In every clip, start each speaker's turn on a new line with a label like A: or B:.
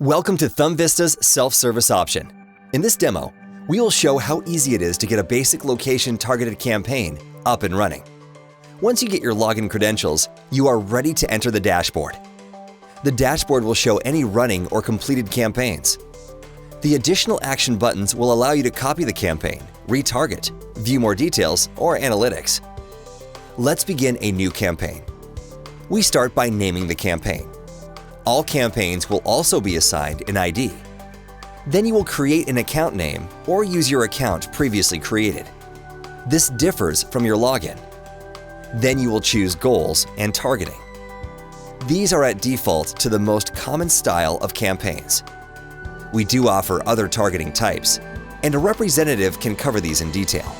A: Welcome to ThumbVista's self-service option. In this demo, we will show how easy it is to get a basic location-targeted campaign up and running. Once you get your login credentials, you are ready to enter the dashboard. The dashboard will show any running or completed campaigns. The additional action buttons will allow you to copy the campaign, retarget, view more details, or analytics. Let's begin a new campaign. We start by naming the campaign. All campaigns will also be assigned an ID. Then you will create an account name or use your account previously created. This differs from your login. Then you will choose goals and targeting. These are at default to the most common style of campaigns. We do offer other targeting types, and a representative can cover these in detail.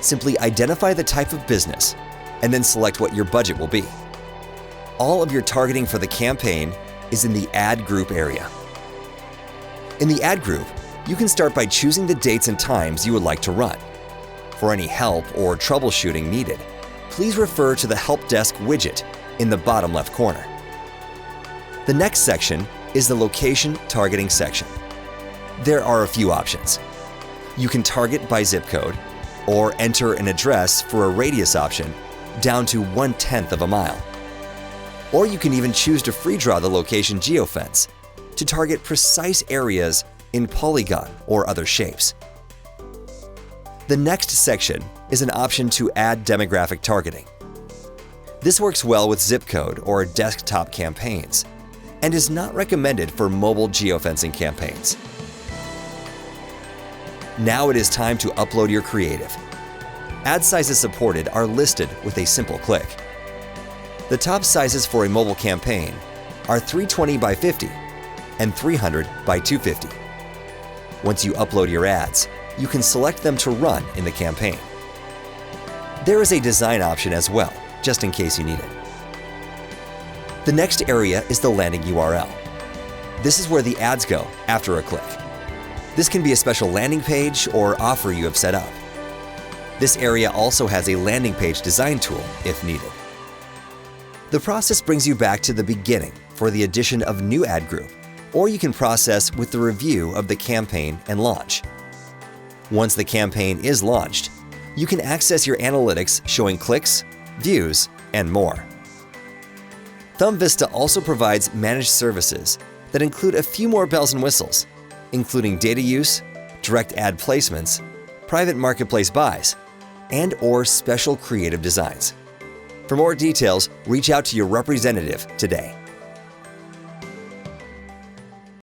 A: Simply identify the type of business and then select what your budget will be. All of your targeting for the campaign is in the Ad Group area. In the Ad Group, you can start by choosing the dates and times you would like to run. For any help or troubleshooting needed, please refer to the Help Desk widget in the bottom left corner. The next section is the Location Targeting section. There are a few options. You can target by zip code or enter an address for a radius option down to 1/10 of a mile. Or you can even choose to free draw the location geofence to target precise areas in polygon or other shapes. The next section is an option to add demographic targeting. This works well with zip code or desktop campaigns and is not recommended for mobile geofencing campaigns. Now it is time to upload your creative. Ad sizes supported are listed with a simple click. The top sizes for a mobile campaign are 320 by 50 and 300 by 250. Once you upload your ads, you can select them to run in the campaign. There is a design option as well, just in case you need it. The next area is the landing URL. This is where the ads go after a click. This can be a special landing page or offer you have set up. This area also has a landing page design tool if needed. The process brings you back to the beginning for the addition of new ad group, or you can process with the review of the campaign and launch. Once the campaign is launched, you can access your analytics showing clicks, views, and more. ThumbVista also provides managed services that include a few more bells and whistles, including data use, direct ad placements, private marketplace buys, and/or special creative designs. For more details, reach out to your representative today.